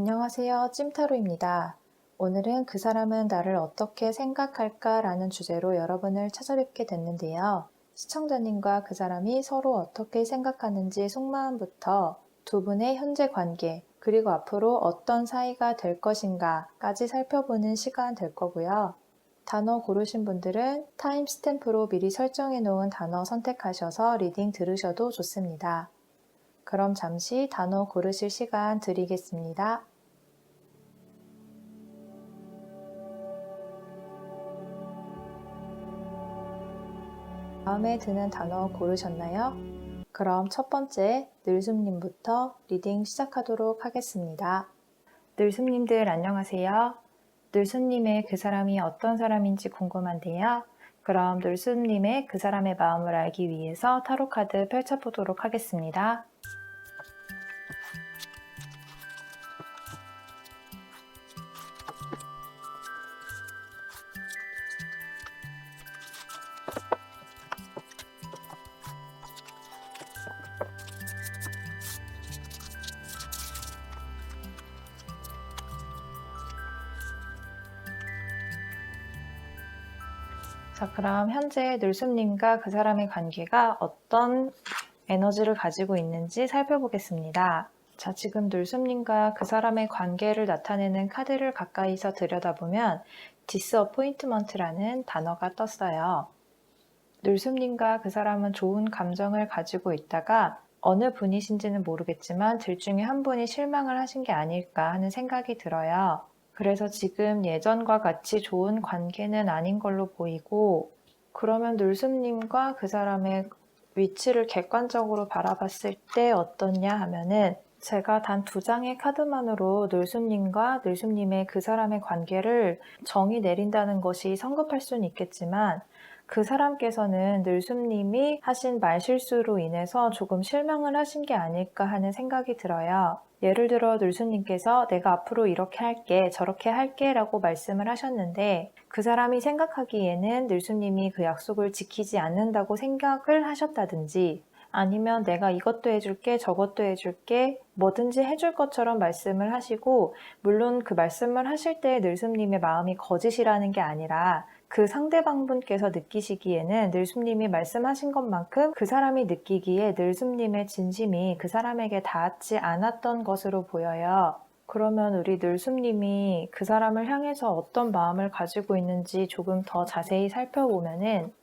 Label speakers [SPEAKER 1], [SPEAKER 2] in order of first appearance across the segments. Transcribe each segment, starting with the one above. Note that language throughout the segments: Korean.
[SPEAKER 1] 안녕하세요. 찜타로입니다. 오늘은 그 사람은 나를 어떻게 생각할까 라는 주제로 여러분을 찾아뵙게 됐는데요. 시청자님과 그 사람이 서로 어떻게 생각하는지 속마음부터 두 분의 현재 관계, 그리고 앞으로 어떤 사이가 될 것인가까지 살펴보는 시간 될 거고요. 단어 고르신 분들은 타임 스탬프로 미리 설정해 놓은 단어 선택하셔서 리딩 들으셔도 좋습니다. 그럼 잠시 단어 고르실 시간 드리겠습니다. 마음에 드는 단어 고르셨나요? 그럼 첫 번째 늘숨님부터 리딩 시작하도록 하겠습니다. 늘숨님들 안녕하세요. 늘숨님의 그 사람이 어떤 사람인지 궁금한데요. 그럼 늘숨님의 그 사람의 마음을 알기 위해서 타로 카드 펼쳐보도록 하겠습니다. 자, 그럼 현재 늘숨님과 그 사람의 관계가 어떤 에너지를 가지고 있는지 살펴보겠습니다. 자, 지금 늘숨님과 그 사람의 관계를 나타내는 카드를 가까이서 들여다보면 디스어포인트먼트라는 단어가 떴어요. 늘숨님과 그 사람은 좋은 감정을 가지고 있다가 어느 분이신지는 모르겠지만 둘 중에 한 분이 실망을 하신 게 아닐까 하는 생각이 들어요. 그래서 지금 예전과 같이 좋은 관계는 아닌 걸로 보이고, 그러면 늘숨님과 그 사람의 위치를 객관적으로 바라봤을 때 어떻냐 하면은, 제가 단 두 장의 카드만으로 늘숨님과 늘숨님의 그 사람의 관계를 정의 내린다는 것이 성급할 수는 있겠지만, 그 사람께서는 늘숨님이 하신 말실수로 인해서 조금 실망을 하신 게 아닐까 하는 생각이 들어요. 예를 들어 늘숨님께서 내가 앞으로 이렇게 할게, 저렇게 할게 라고 말씀을 하셨는데, 그 사람이 생각하기에는 늘숨님이 그 약속을 지키지 않는다고 생각을 하셨다든지, 아니면 내가 이것도 해줄게, 저것도 해줄게, 뭐든지 해줄 것처럼 말씀을 하시고, 물론 그 말씀을 하실 때 늘숨님의 마음이 거짓이라는 게 아니라 그 상대방분께서 느끼시기에는 늘숨님이 말씀하신 것만큼 그 사람이 느끼기에 늘숨님의 진심이 그 사람에게 닿지 않았던 것으로 보여요. 그러면 우리 늘숨님이 그 사람을 향해서 어떤 마음을 가지고 있는지 조금 더 자세히 살펴보면은,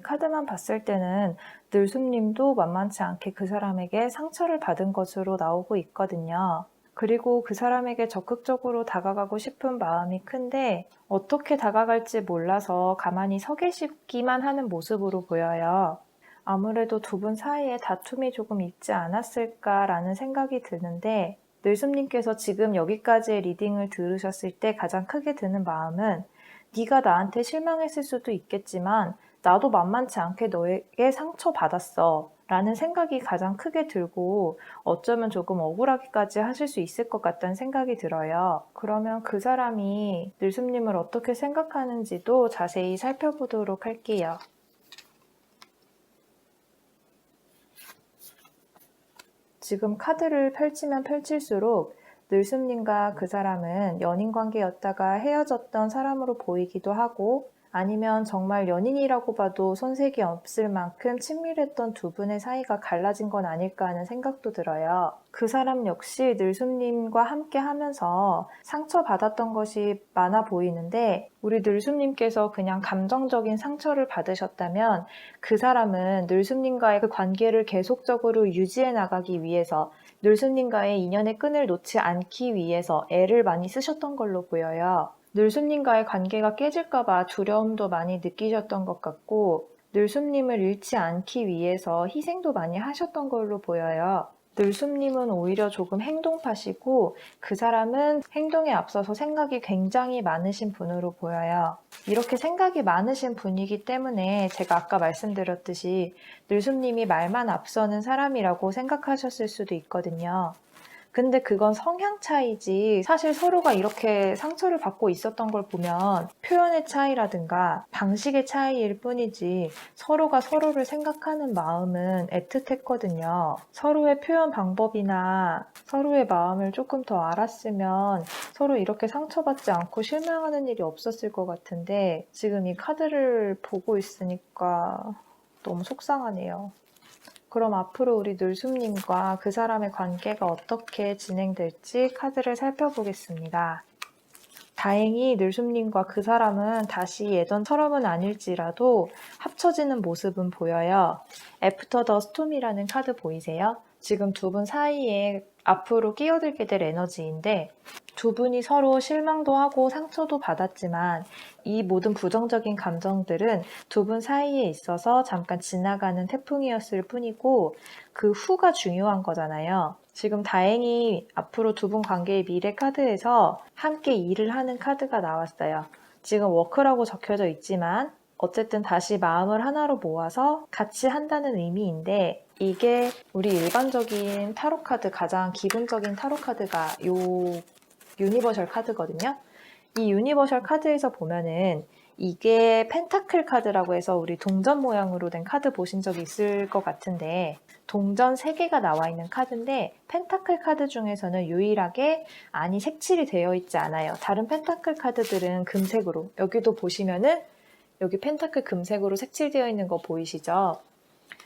[SPEAKER 1] 카드만 봤을 때는 늘숨님도 만만치 않게 그 사람에게 상처를 받은 것으로 나오고 있거든요. 그리고 그 사람에게 적극적으로 다가가고 싶은 마음이 큰데 어떻게 다가갈지 몰라서 가만히 서 계시기만 하는 모습으로 보여요. 아무래도 두 분 사이에 다툼이 조금 있지 않았을까라는 생각이 드는데, 늘숨님께서 지금 여기까지의 리딩을 들으셨을 때 가장 크게 드는 마음은, 네가 나한테 실망했을 수도 있겠지만 나도 만만치 않게 너에게 상처받았어 라는 생각이 가장 크게 들고, 어쩌면 조금 억울하기까지 하실 수 있을 것 같다는 생각이 들어요. 그러면 그 사람이 늘숨님을 어떻게 생각하는지도 자세히 살펴보도록 할게요. 지금 카드를 펼치면 펼칠수록 늘숨님과 그 사람은 연인 관계였다가 헤어졌던 사람으로 보이기도 하고, 아니면 정말 연인이라고 봐도 손색이 없을 만큼 친밀했던 두 분의 사이가 갈라진 건 아닐까 하는 생각도 들어요. 그 사람 역시 늘숨님과 함께 하면서 상처받았던 것이 많아 보이는데, 우리 늘숨님께서 그냥 감정적인 상처를 받으셨다면 그 사람은 늘숨님과의 그 관계를 계속적으로 유지해 나가기 위해서, 늘숨님과의 인연의 끈을 놓지 않기 위해서 애를 많이 쓰셨던 걸로 보여요. 늘숨님과의 관계가 깨질까봐 두려움도 많이 느끼셨던 것 같고, 늘숨님을 잃지 않기 위해서 희생도 많이 하셨던 걸로 보여요. 늘숨님은 오히려 조금 행동파시고, 그 사람은 행동에 앞서서 생각이 굉장히 많으신 분으로 보여요. 이렇게 생각이 많으신 분이기 때문에 제가 아까 말씀드렸듯이 늘숨님이 말만 앞서는 사람이라고 생각하셨을 수도 있거든요. 근데 그건 성향 차이지 사실 서로가 이렇게 상처를 받고 있었던 걸 보면 표현의 차이라든가 방식의 차이일 뿐이지 서로가 서로를 생각하는 마음은 애틋했거든요. 서로의 표현 방법이나 서로의 마음을 조금 더 알았으면 서로 이렇게 상처받지 않고 실망하는 일이 없었을 것 같은데 지금 이 카드를 보고 있으니까 너무 속상하네요. 그럼 앞으로 우리 늘숨님과 그 사람의 관계가 어떻게 진행될지 카드를 살펴보겠습니다. 다행히 늘숨님과 그 사람은 다시 예전처럼은 아닐지라도 합쳐지는 모습은 보여요. 애프터 더 스톰이라는 카드 보이세요? 지금 두 분 사이에 앞으로 끼어들게 될 에너지인데 두 분이 서로 실망도 하고 상처도 받았지만 이 모든 부정적인 감정들은 두 분 사이에 있어서 잠깐 지나가는 태풍이었을 뿐이고 그 후가 중요한 거잖아요. 지금 다행히 앞으로 두 분 관계의 미래 카드에서 함께 일을 하는 카드가 나왔어요. 지금 워크라고 적혀져 있지만 어쨌든 다시 마음을 하나로 모아서 같이 한다는 의미인데 이게 우리 일반적인 타로 카드 가장 기본적인 타로 카드가 요 유니버셜 카드거든요. 이 유니버셜 카드에서 보면은 이게 펜타클 카드라고 해서 우리 동전 모양으로 된 카드 보신 적 있을 것 같은데 동전 3개가 나와 있는 카드인데 펜타클 카드 중에서는 유일하게 안이 색칠이 되어 있지 않아요. 다른 펜타클 카드들은 금색으로 여기도 보시면은 여기 펜타클 금색으로 색칠되어 있는 거 보이시죠?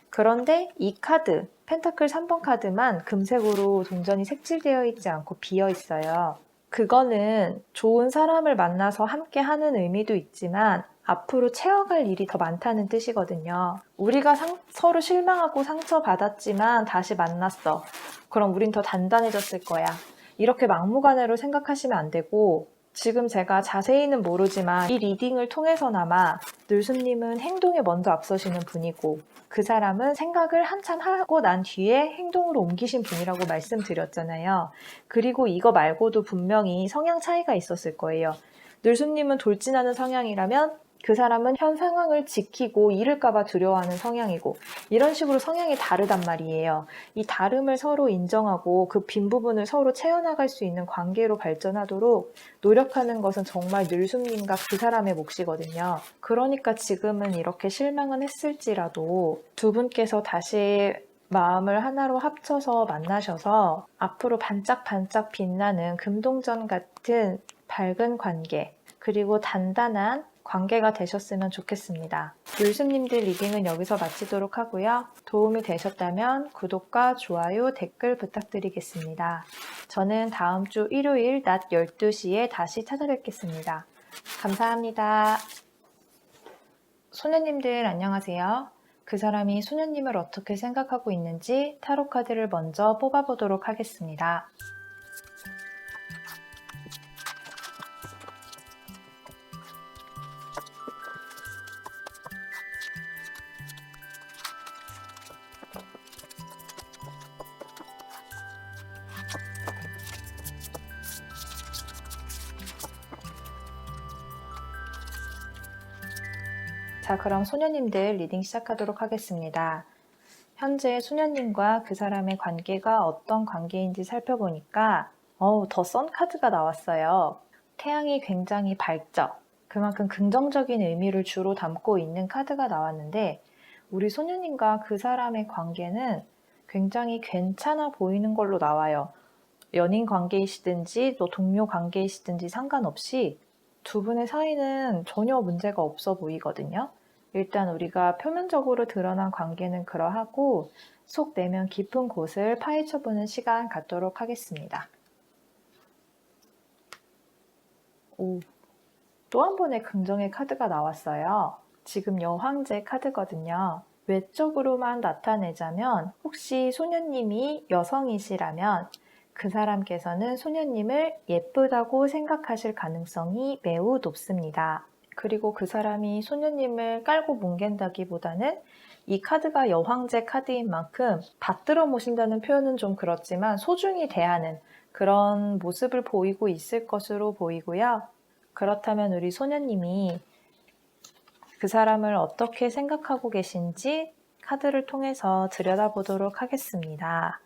[SPEAKER 1] 그런데 이 카드 펜타클 3번 카드만 금색으로 동전이 색칠되어 있지 않고 비어 있어요. 그거는 좋은 사람을 만나서 함께 하는 의미도 있지만 앞으로 채워갈 일이 더 많다는 뜻이거든요. 우리가 서로 실망하고 상처받았지만 다시 만났어. 그럼 우린 더 단단해졌을 거야. 이렇게 막무가내로 생각하시면 안 되고 지금 제가 자세히는 모르지만 이 리딩을 통해서나마 늘숨님은 행동에 먼저 앞서시는 분이고 그 사람은 생각을 한참 하고 난 뒤에 행동으로 옮기신 분이라고 말씀드렸잖아요. 그리고 이거 말고도 분명히 성향 차이가 있었을 거예요. 늘숨님은 돌진하는 성향이라면 그 사람은 현 상황을 지키고 잃을까봐 두려워하는 성향이고 이런 식으로 성향이 다르단 말이에요. 이 다름을 서로 인정하고 그 빈 부분을 서로 채워나갈 수 있는 관계로 발전하도록 노력하는 것은 정말 늘숨님과 그 사람의 몫이거든요. 그러니까 지금은 이렇게 실망은 했을지라도 두 분께서 다시 마음을 하나로 합쳐서 만나셔서 앞으로 반짝반짝 빛나는 금동전 같은 밝은 관계 그리고 단단한 관계가 되셨으면 좋겠습니다. 늘숨님들 리딩은 여기서 마치도록 하고요. 도움이 되셨다면 구독과 좋아요, 댓글 부탁드리겠습니다. 저는 다음 주 일요일 낮 12시에 다시 찾아뵙겠습니다. 감사합니다. 소녀님들 안녕하세요. 그 사람이 소녀님을 어떻게 생각하고 있는지 타로 카드를 먼저 뽑아보도록 하겠습니다. 자, 그럼 소녀님들 리딩 시작하도록 하겠습니다. 현재 소녀님과 그 사람의 관계가 어떤 관계인지 살펴보니까 더 선 카드가 나왔어요. 태양이 굉장히 밝죠? 그만큼 긍정적인 의미를 주로 담고 있는 카드가 나왔는데 우리 소녀님과 그 사람의 관계는 굉장히 괜찮아 보이는 걸로 나와요. 연인 관계이시든지 또 동료 관계이시든지 상관없이 두 분의 사이는 전혀 문제가 없어 보이거든요. 일단 우리가 표면적으로 드러난 관계는 그러하고 속 내면 깊은 곳을 파헤쳐보는 시간 갖도록 하겠습니다. 또 한 번의 긍정의 카드가 나왔어요. 지금 여황제 카드거든요. 외적으로만 나타내자면 혹시 소녀님이 여성이시라면 그 사람께서는 소녀님을 예쁘다고 생각하실 가능성이 매우 높습니다. 그리고 그 사람이 소녀님을 깔고 뭉갠다기보다는 이 카드가 여황제 카드인 만큼 받들어 모신다는 표현은 좀 그렇지만 소중히 대하는 그런 모습을 보이고 있을 것으로 보이고요. 그렇다면 우리 소녀님이 그 사람을 어떻게 생각하고 계신지 카드를 통해서 들여다보도록 하겠습니다.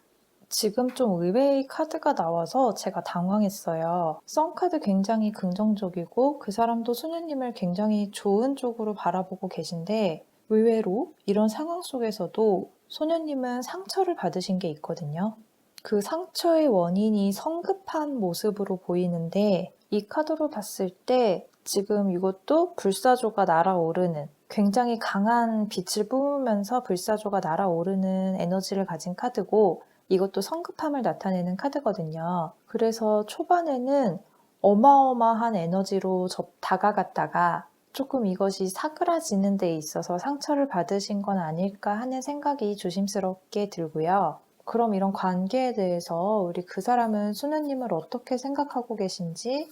[SPEAKER 1] 지금 좀 의외의 카드가 나와서 제가 당황했어요. 썬카드 굉장히 긍정적이고 그 사람도 수녀님을 굉장히 좋은 쪽으로 바라보고 계신데 의외로 이런 상황 속에서도 소녀님은 상처를 받으신 게 있거든요. 그 상처의 원인이 성급한 모습으로 보이는데 이 카드로 봤을 때 지금 이것도 불사조가 날아오르는 굉장히 강한 빛을 뿜으면서 불사조가 날아오르는 에너지를 가진 카드고 이것도 성급함을 나타내는 카드거든요. 그래서 초반에는 어마어마한 에너지로 다가갔다가 조금 이것이 사그라지는 데 있어서 상처를 받으신 건 아닐까 하는 생각이 조심스럽게 들고요. 그럼 이런 관계에 대해서 우리 그 사람은 수녀님을 어떻게 생각하고 계신지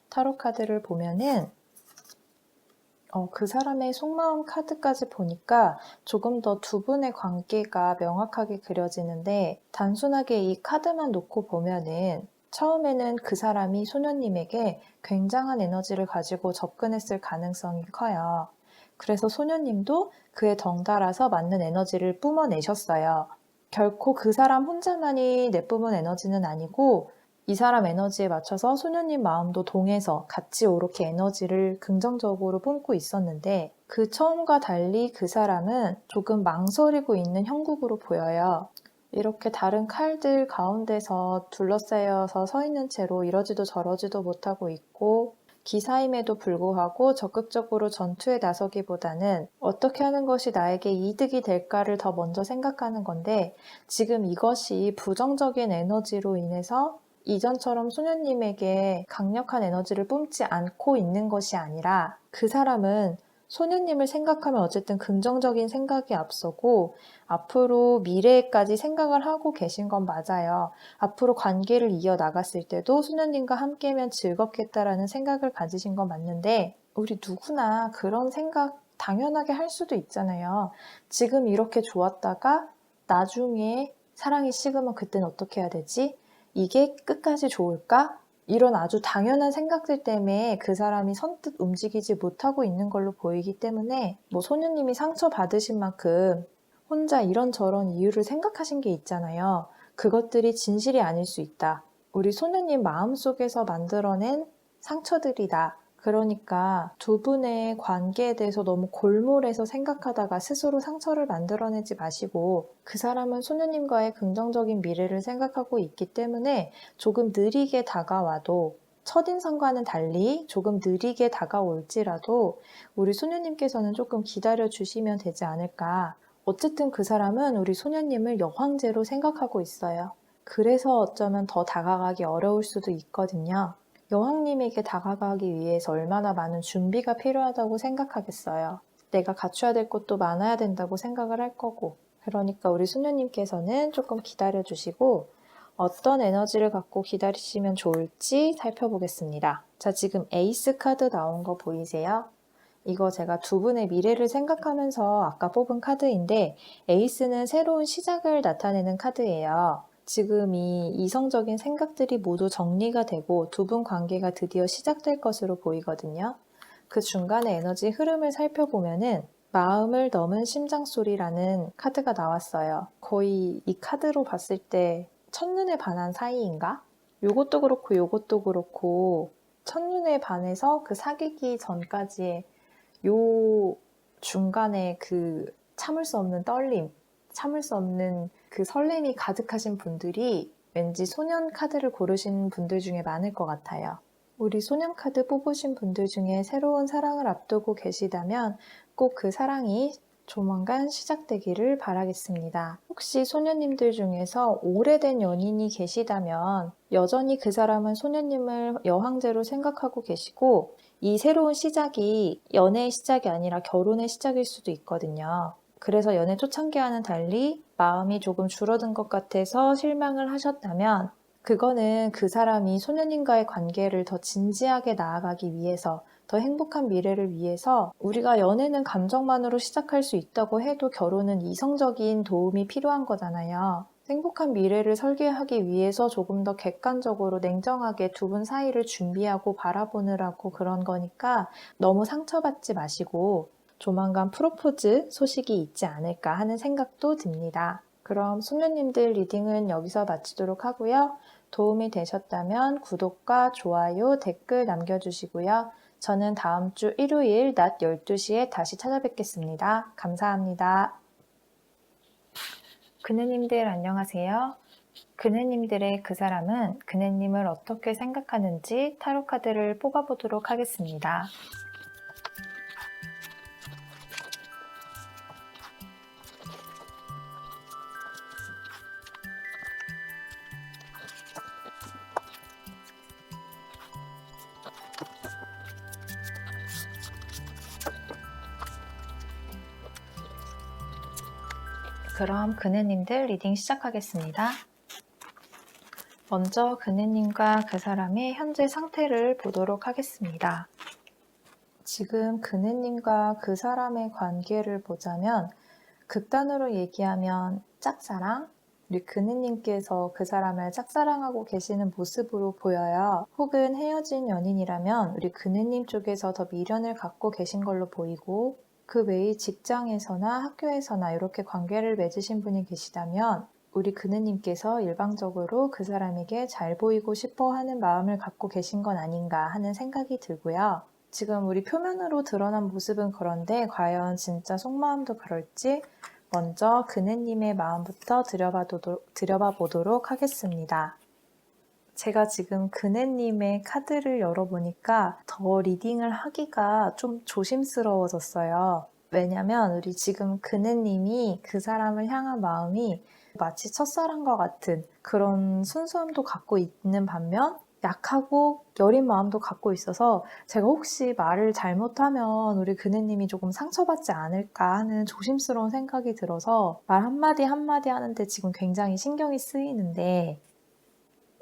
[SPEAKER 1] 타로 카드를 보면은 그 사람의 속마음 카드까지 보니까 조금 더 두 분의 관계가 명확하게 그려지는데 단순하게 이 카드만 놓고 보면은 처음에는 그 사람이 소녀님에게 굉장한 에너지를 가지고 접근했을 가능성이 커요. 그래서 소녀님도 그에 덩달아서 맞는 에너지를 뿜어내셨어요. 결코 그 사람 혼자만이 내뿜은 에너지는 아니고 이 사람 에너지에 맞춰서 소녀님 마음도 동해서 같이 이렇게 에너지를 긍정적으로 뿜고 있었는데 그 처음과 달리 그 사람은 조금 망설이고 있는 형국으로 보여요. 이렇게 다른 칼들 가운데서 둘러싸여서 서 있는 채로 이러지도 저러지도 못하고 있고 기사임에도 불구하고 적극적으로 전투에 나서기보다는 어떻게 하는 것이 나에게 이득이 될까를 더 먼저 생각하는 건데 지금 이것이 부정적인 에너지로 인해서 이전처럼 소녀님에게 강력한 에너지를 뿜지 않고 있는 것이 아니라 그 사람은 소녀님을 생각하면 어쨌든 긍정적인 생각이 앞서고 앞으로 미래까지 생각을 하고 계신 건 맞아요. 앞으로 관계를 이어나갔을 때도 소녀님과 함께면 즐겁겠다라는 생각을 가지신 건 맞는데 우리 누구나 그런 생각 당연하게 할 수도 있잖아요. 지금 이렇게 좋았다가 나중에 사랑이 식으면 그땐 어떻게 해야 되지? 이게 끝까지 좋을까? 이런 아주 당연한 생각들 때문에 그 사람이 선뜻 움직이지 못하고 있는 걸로 보이기 때문에 소녀님이 상처받으신 만큼 혼자 이런저런 이유를 생각하신 게 있잖아요. 그것들이 진실이 아닐 수 있다. 우리 소녀님 마음속에서 만들어낸 상처들이다. 그러니까 두 분의 관계에 대해서 너무 골몰해서 생각하다가 스스로 상처를 만들어내지 마시고 그 사람은 소녀님과의 긍정적인 미래를 생각하고 있기 때문에 조금 느리게 다가와도 첫인상과는 달리 조금 느리게 다가올지라도 우리 소녀님께서는 조금 기다려 주시면 되지 않을까. 어쨌든 그 사람은 우리 소녀님을 여황제로 생각하고 있어요. 그래서 어쩌면 더 다가가기 어려울 수도 있거든요. 여왕님에게 다가가기 위해서 얼마나 많은 준비가 필요하다고 생각하겠어요. 내가 갖춰야 될 것도 많아야 된다고 생각을 할 거고. 그러니까 우리 수녀님께서는 조금 기다려주시고 어떤 에너지를 갖고 기다리시면 좋을지 살펴보겠습니다. 자, 지금 에이스 카드 나온 거 보이세요? 이거 제가 두 분의 미래를 생각하면서 아까 뽑은 카드인데 에이스는 새로운 시작을 나타내는 카드예요. 지금 이 이성적인 생각들이 모두 정리가 되고 두 분 관계가 드디어 시작될 것으로 보이거든요. 그 중간의 에너지 흐름을 살펴보면은 마음을 넘은 심장소리라는 카드가 나왔어요. 거의 이 카드로 봤을 때 첫눈에 반한 사이인가? 요것도 그렇고 요것도 그렇고 첫눈에 반해서 그 사귀기 전까지의 요 중간에 그 참을 수 없는 떨림, 참을 수 없는 그 설렘이 가득하신 분들이 왠지 소년 카드를 고르신 분들 중에 많을 것 같아요. 우리 소년 카드 뽑으신 분들 중에 새로운 사랑을 앞두고 계시다면 꼭 그 사랑이 조만간 시작되기를 바라겠습니다. 혹시 소녀님들 중에서 오래된 연인이 계시다면 여전히 그 사람은 소녀님을 여황제로 생각하고 계시고 이 새로운 시작이 연애의 시작이 아니라 결혼의 시작일 수도 있거든요. 그래서 연애 초창기와는 달리 마음이 조금 줄어든 것 같아서 실망을 하셨다면 그거는 그 사람이 소녀님과의 관계를 더 진지하게 나아가기 위해서 더 행복한 미래를 위해서 우리가 연애는 감정만으로 시작할 수 있다고 해도 결혼은 이성적인 도움이 필요한 거잖아요. 행복한 미래를 설계하기 위해서 조금 더 객관적으로 냉정하게 두 분 사이를 준비하고 바라보느라고 그런 거니까 너무 상처받지 마시고 조만간 프로포즈 소식이 있지 않을까 하는 생각도 듭니다. 그럼 숙녀님들 리딩은 여기서 마치도록 하고요. 도움이 되셨다면 구독과 좋아요, 댓글 남겨주시고요. 저는 다음 주 일요일 낮 12시에 다시 찾아뵙겠습니다. 감사합니다. 그네님들 안녕하세요. 그네님들의 그 사람은 그네님을 어떻게 생각하는지 타로 카드를 뽑아보도록 하겠습니다. 그럼 그네님들 리딩 시작하겠습니다. 먼저 그네님과 그 사람의 현재 상태를 보도록 하겠습니다. 지금 그네님과 그 사람의 관계를 보자면 극단으로 얘기하면 짝사랑? 우리 그네님께서 그 사람을 짝사랑하고 계시는 모습으로 보여요. 혹은 헤어진 연인이라면 우리 그네님 쪽에서 더 미련을 갖고 계신 걸로 보이고 그 외의 직장에서나 학교에서나 이렇게 관계를 맺으신 분이 계시다면 우리 그네님께서 일방적으로 그 사람에게 잘 보이고 싶어 하는 마음을 갖고 계신 건 아닌가 하는 생각이 들고요. 지금 우리 표면으로 드러난 모습은 그런데 과연 진짜 속마음도 그럴지 먼저 그네님의 마음부터 들여봐 보도록 하겠습니다. 제가 지금 그네님의 카드를 열어보니까 더 리딩을 하기가 좀 조심스러워졌어요. 왜냐면 우리 지금 그네님이 그 사람을 향한 마음이 마치 첫사랑과 같은 그런 순수함도 갖고 있는 반면 약하고 여린 마음도 갖고 있어서 제가 혹시 말을 잘못하면 우리 그네님이 조금 상처받지 않을까 하는 조심스러운 생각이 들어서 말 한마디 한마디 하는데 지금 굉장히 신경이 쓰이는데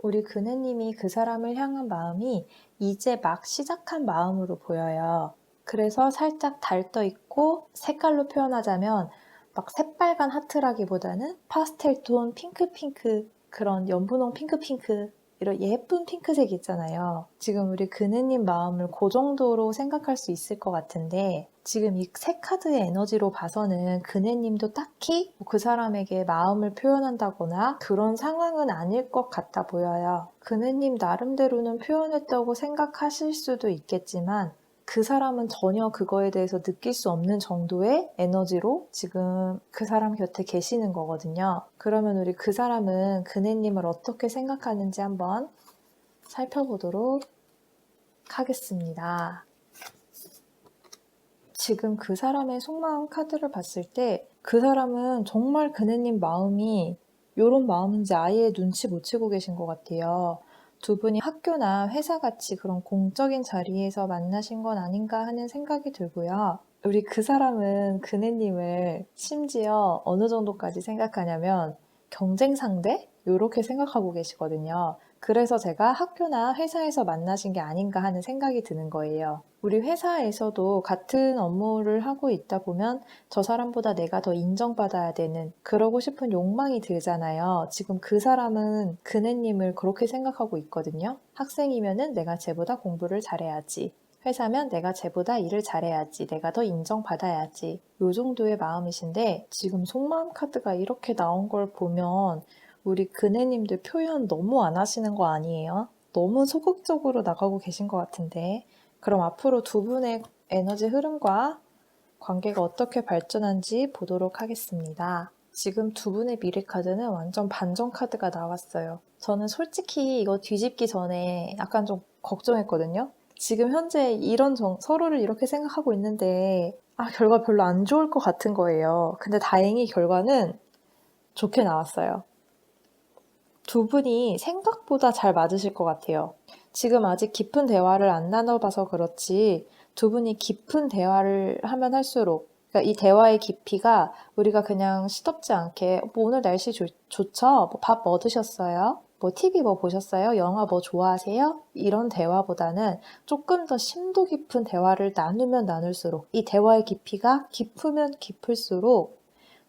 [SPEAKER 1] 우리 그네님이 그 사람을 향한 마음이 이제 막 시작한 마음으로 보여요. 그래서 살짝 달떠 있고 색깔로 표현하자면 막 새빨간 하트라기보다는 파스텔 톤 핑크핑크 그런 연분홍 핑크핑크 이런 예쁜 핑크색 있잖아요. 지금 우리 그네님 마음을 그 정도로 생각할 수 있을 것 같은데 지금 이 세 카드의 에너지로 봐서는 그네님도 딱히 그 사람에게 마음을 표현한다거나 그런 상황은 아닐 것 같아 보여요. 그네님 나름대로는 표현했다고 생각하실 수도 있겠지만 그 사람은 전혀 그거에 대해서 느낄 수 없는 정도의 에너지로 지금 그 사람 곁에 계시는 거거든요. 그러면 우리 그 사람은 그네님을 어떻게 생각하는지 한번 살펴보도록 하겠습니다. 지금 그 사람의 속마음 카드를 봤을 때 그 사람은 정말 그네님 마음이 이런 마음인지 아예 눈치 못 채고 계신 것 같아요. 두 분이 학교나 회사같이 그런 공적인 자리에서 만나신 건 아닌가 하는 생각이 들고요. 우리 그 사람은 그네님을 심지어 어느 정도까지 생각하냐면 경쟁 상대? 이렇게 생각하고 계시거든요. 그래서 제가 학교나 회사에서 만나신 게 아닌가 하는 생각이 드는 거예요. 우리 회사에서도 같은 업무를 하고 있다 보면 저 사람보다 내가 더 인정받아야 되는 그러고 싶은 욕망이 들잖아요. 지금 그 사람은 그네님을 그렇게 생각하고 있거든요. 학생이면은 내가 쟤보다 공부를 잘해야지. 회사면 내가 쟤보다 일을 잘해야지. 내가 더 인정받아야지. 요 정도의 마음이신데 지금 속마음 카드가 이렇게 나온 걸 보면 우리 그네님들 표현 너무 안 하시는 거 아니에요? 너무 소극적으로 나가고 계신 것 같은데 그럼 앞으로 두 분의 에너지 흐름과 관계가 어떻게 발전한지 보도록 하겠습니다. 지금 두 분의 미래 카드는 완전 반전 카드가 나왔어요. 저는 솔직히 이거 뒤집기 전에 약간 좀 걱정했거든요. 지금 현재 서로를 이렇게 생각하고 있는데 결과 별로 안 좋을 것 같은 거예요. 근데 다행히 결과는 좋게 나왔어요. 두 분이 생각보다 잘 맞으실 것 같아요. 지금 아직 깊은 대화를 안 나눠봐서 그렇지 두 분이 깊은 대화를 하면 할수록 그러니까 이 대화의 깊이가 우리가 그냥 시덥지 않게 뭐 오늘 날씨 좋죠? 밥 뭐 드셨어요? 뭐 TV 뭐 보셨어요? 영화 뭐 좋아하세요? 이런 대화보다는 조금 더 심도 깊은 대화를 나누면 나눌수록 이 대화의 깊이가 깊으면 깊을수록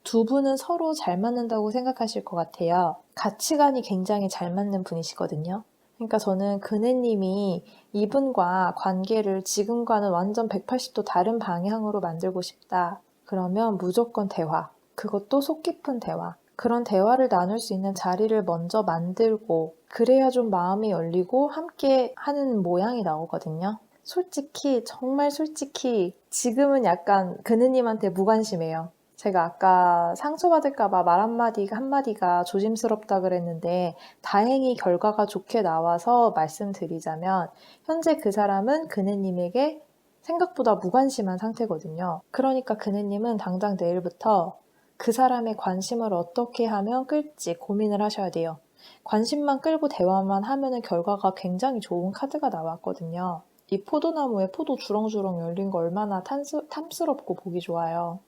[SPEAKER 1] 두 분은 서로 잘 맞는다고 생각하실 것 같아요. 가치관이 굉장히 잘 맞는 분이시거든요. 그러니까 저는 그네님이 이분과 관계를 지금과는 완전 180도 다른 방향으로 만들고 싶다. 그러면 무조건 대화. 그것도 속 깊은 대화. 그런 대화를 나눌 수 있는 자리를 먼저 만들고 그래야 좀 마음이 열리고 함께 하는 모양이 나오거든요. 솔직히 정말 솔직히 지금은 약간 그느님한테 무관심해요. 제가 아까 상처받을까 봐 말 한마디가 조심스럽다 그랬는데 다행히 결과가 좋게 나와서 말씀드리자면 현재 그 사람은 그느님에게 생각보다 무관심한 상태거든요. 그러니까 그느님은 당장 내일부터 그 사람의 관심을 어떻게 하면 끌지 고민을 하셔야 돼요. 관심만 끌고 대화만 하면은 결과가 굉장히 좋은 카드가 나왔거든요. 이 포도나무에 포도 주렁주렁 열린 거 얼마나 탐스럽고 보기 좋아요.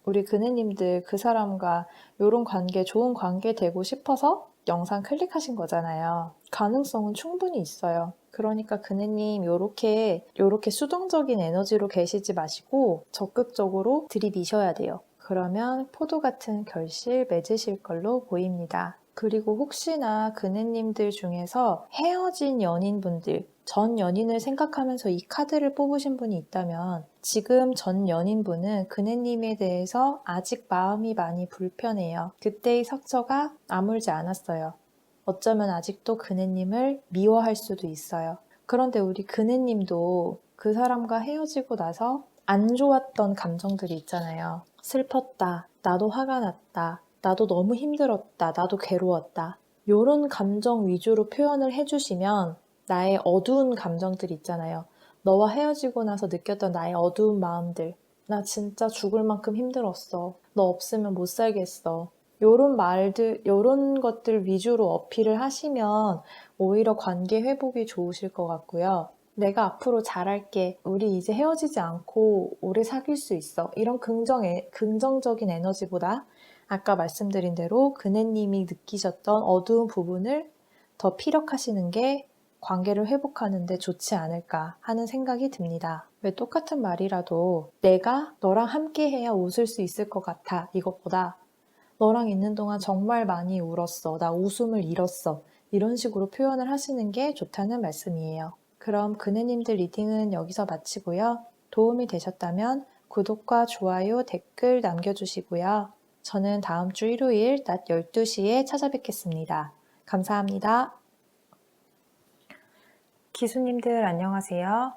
[SPEAKER 1] 우리 그네님들 그 사람과 이런 관계, 좋은 관계 되고 싶어서 영상 클릭하신 거잖아요. 가능성은 충분히 있어요. 그러니까 그네님 요렇게 수동적인 에너지로 계시지 마시고 적극적으로 들이미셔야 돼요. 그러면 포도 같은 결실 맺으실 걸로 보입니다. 그리고 혹시나 그네님들 중에서 헤어진 연인분들, 전 연인을 생각하면서 이 카드를 뽑으신 분이 있다면 지금 전 연인분은 그네님에 대해서 아직 마음이 많이 불편해요. 그때의 상처가 아물지 않았어요. 어쩌면 아직도 그네님을 미워할 수도 있어요. 그런데 우리 그네님도 그 사람과 헤어지고 나서 안 좋았던 감정들이 있잖아요. 슬펐다. 나도 화가 났다. 나도 너무 힘들었다. 나도 괴로웠다. 이런 감정 위주로 표현을 해주시면 나의 어두운 감정들 있잖아요. 너와 헤어지고 나서 느꼈던 나의 어두운 마음들. 나 진짜 죽을 만큼 힘들었어. 너 없으면 못 살겠어. 요런 말들, 요런 것들 위주로 어필을 하시면 오히려 관계 회복이 좋으실 것 같고요. 내가 앞으로 잘할게. 우리 이제 헤어지지 않고 오래 사귈 수 있어. 이런 긍정적인 에너지보다 아까 말씀드린 대로 그네님이 느끼셨던 어두운 부분을 더 피력하시는 게 관계를 회복하는 데 좋지 않을까 하는 생각이 듭니다. 왜 똑같은 말이라도 내가 너랑 함께 해야 웃을 수 있을 것 같아. 이것보다 너랑 있는 동안 정말 많이 울었어. 나 웃음을 잃었어. 이런 식으로 표현을 하시는 게 좋다는 말씀이에요. 그럼 그네님들 리딩은 여기서 마치고요. 도움이 되셨다면 구독과 좋아요, 댓글 남겨주시고요. 저는 다음 주 일요일 낮 12시에 찾아뵙겠습니다. 감사합니다. 기수님들 안녕하세요.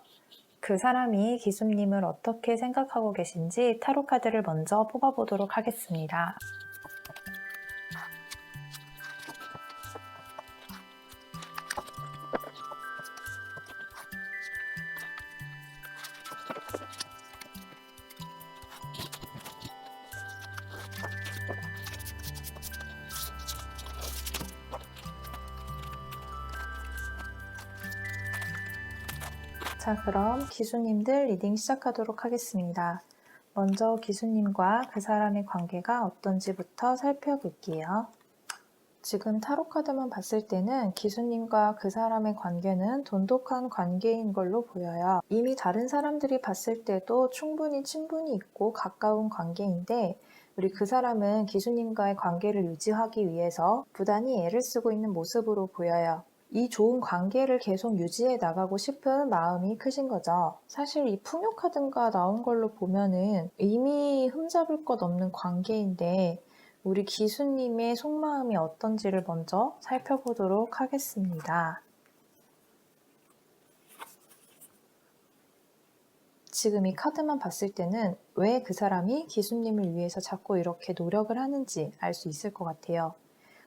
[SPEAKER 1] 그 사람이 기수님을 어떻게 생각하고 계신지 타로 카드를 먼저 뽑아보도록 하겠습니다. 자, 그럼 기수님들 리딩 시작하도록 하겠습니다. 먼저 기수님과 그 사람의 관계가 어떤지부터 살펴볼게요. 지금 타로 카드만 봤을 때는 기수님과 그 사람의 관계는 돈독한 관계인 걸로 보여요. 이미 다른 사람들이 봤을 때도 충분히 친분이 있고 가까운 관계인데 우리 그 사람은 기수님과의 관계를 유지하기 위해서 부단히 애를 쓰고 있는 모습으로 보여요. 이 좋은 관계를 계속 유지해 나가고 싶은 마음이 크신 거죠. 사실 이 풍요 카드가 나온 걸로 보면은 이미 흠잡을 것 없는 관계인데 우리 기수님의 속마음이 어떤지를 먼저 살펴보도록 하겠습니다. 지금 이 카드만 봤을 때는 왜 그 사람이 기수님을 위해서 자꾸 이렇게 노력을 하는지 알 수 있을 것 같아요.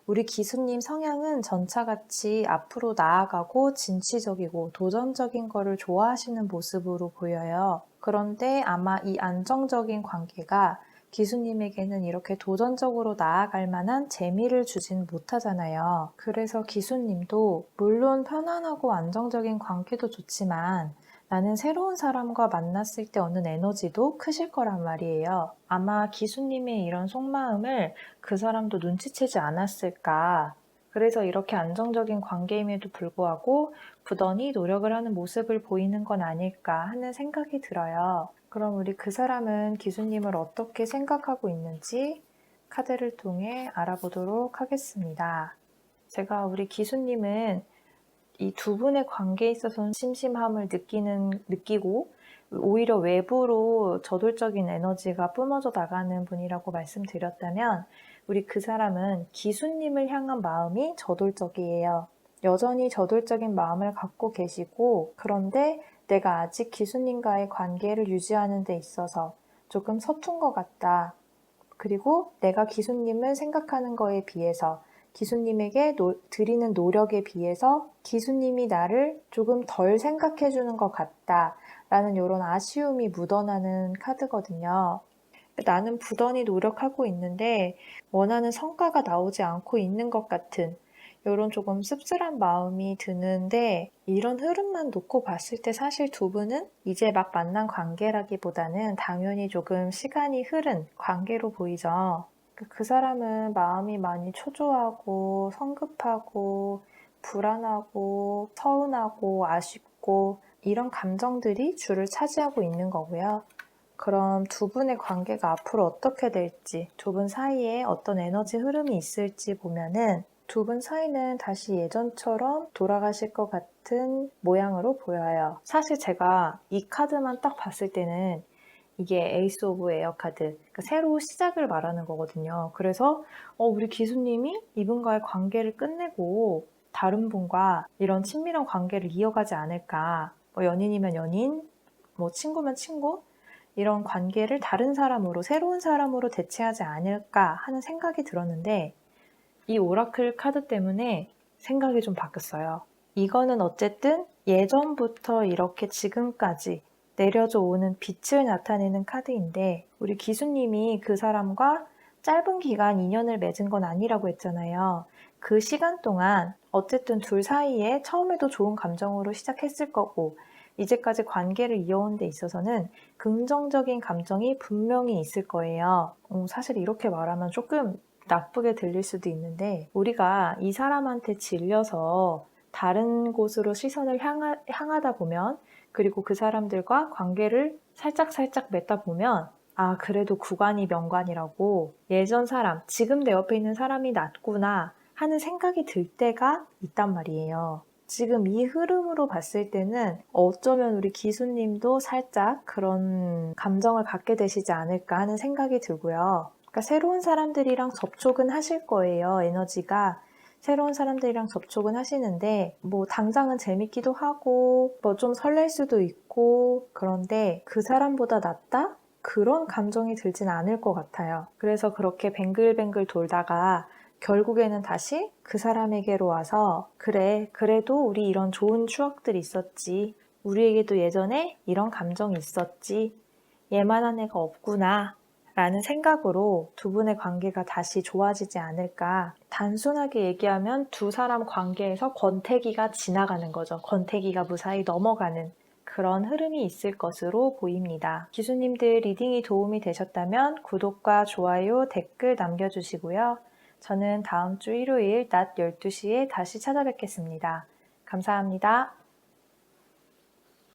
[SPEAKER 1] 우리 기수님 성향은 전차같이 앞으로 나아가고 진취적이고 도전적인 거를 좋아하시는 모습으로 보여요. 그런데 아마 이 안정적인 관계가 기수님에게는 이렇게 도전적으로 나아갈 만한 재미를 주진 못하잖아요. 그래서 기수님도 물론 편안하고 안정적인 관계도 좋지만 나는 새로운 사람과 만났을 때 얻는 에너지도 크실 거란 말이에요. 아마 기수님의 이런 속마음을 그 사람도 눈치채지 않았을까. 그래서 이렇게 안정적인 관계임에도 불구하고 부단히 노력을 하는 모습을 보이는 건 아닐까 하는 생각이 들어요. 그럼 우리 그 사람은 기수님을 어떻게 생각하고 있는지 카드를 통해 알아보도록 하겠습니다. 제가 우리 기수님은 이 두 분의 관계에 있어서는 심심함을 느끼고 오히려 외부로 저돌적인 에너지가 뿜어져 나가는 분이라고 말씀드렸다면 우리 그 사람은 기수님을 향한 마음이 저돌적이에요. 여전히 저돌적인 마음을 갖고 계시고, 그런데 내가 아직 기수님과의 관계를 유지하는 데 있어서 조금 서툰 것 같다. 그리고 내가 기수님을 생각하는 거에 비해서 기수님에게 드리는 노력에 비해서 기수님이 나를 조금 덜 생각해 주는 것 같다 라는 이런 아쉬움이 묻어나는 카드거든요. 나는 부단히 노력하고 있는데 원하는 성과가 나오지 않고 있는 것 같은 이런 조금 씁쓸한 마음이 드는데, 이런 흐름만 놓고 봤을 때 사실 두 분은 이제 막 만난 관계라기보다는 당연히 조금 시간이 흐른 관계로 보이죠. 그 사람은 마음이 많이 초조하고 성급하고 불안하고 서운하고 아쉽고 이런 감정들이 주를 차지하고 있는 거고요. 그럼 두 분의 관계가 앞으로 어떻게 될지, 두 분 사이에 어떤 에너지 흐름이 있을지 보면은 두 분 사이는 다시 예전처럼 돌아가실 것 같은 모양으로 보여요. 사실 제가 이 카드만 딱 봤을 때는 이게 에이스 오브 에어 카드, 그러니까 새로 시작을 말하는 거거든요. 그래서 우리 기수님이 이분과의 관계를 끝내고 다른 분과 이런 친밀한 관계를 이어가지 않을까. 뭐 연인이면 연인, 뭐 친구면 친구, 이런 관계를 다른 사람으로, 새로운 사람으로 대체하지 않을까 하는 생각이 들었는데, 이 오라클 카드 때문에 생각이 좀 바뀌었어요. 이거는 어쨌든 예전부터 이렇게 지금까지 내려져 오는 빛을 나타내는 카드인데, 우리 기수님이 그 사람과 짧은 기간 인연을 맺은 건 아니라고 했잖아요. 그 시간 동안 어쨌든 둘 사이에 처음에도 좋은 감정으로 시작했을 거고, 이제까지 관계를 이어온 데 있어서는 긍정적인 감정이 분명히 있을 거예요. 사실 이렇게 말하면 조금 나쁘게 들릴 수도 있는데, 우리가 이 사람한테 질려서 다른 곳으로 시선을 향하다 보면, 그리고 그 사람들과 관계를 살짝 맺다 보면, 아, 그래도 구관이 명관이라고, 예전 사람, 지금 내 옆에 있는 사람이 낫구나 하는 생각이 들 때가 있단 말이에요. 지금 이 흐름으로 봤을 때는 어쩌면 우리 기수님도 살짝 그런 감정을 갖게 되시지 않을까 하는 생각이 들고요. 그러니까 새로운 사람들이랑 접촉은 하실 거예요. 에너지가. 새로운 사람들이랑 접촉은 하시는데 뭐 당장은 재밌기도 하고 뭐 좀 설렐 수도 있고, 그런데 그 사람보다 낫다? 그런 감정이 들진 않을 것 같아요. 그래서 그렇게 뱅글뱅글 돌다가 결국에는 다시 그 사람에게로 와서, 그래, 그래도 우리 이런 좋은 추억들이 있었지. 우리에게도 예전에 이런 감정이 있었지. 얘만한 애가 없구나. 라는 생각으로 두 분의 관계가 다시 좋아지지 않을까. 단순하게 얘기하면 두 사람 관계에서 권태기가 지나가는 거죠. 권태기가 무사히 넘어가는 그런 흐름이 있을 것으로 보입니다. 기수님들 리딩이 도움이 되셨다면 구독과 좋아요, 댓글 남겨주시고요. 저는 다음 주 일요일 낮 12시에 다시 찾아뵙겠습니다. 감사합니다.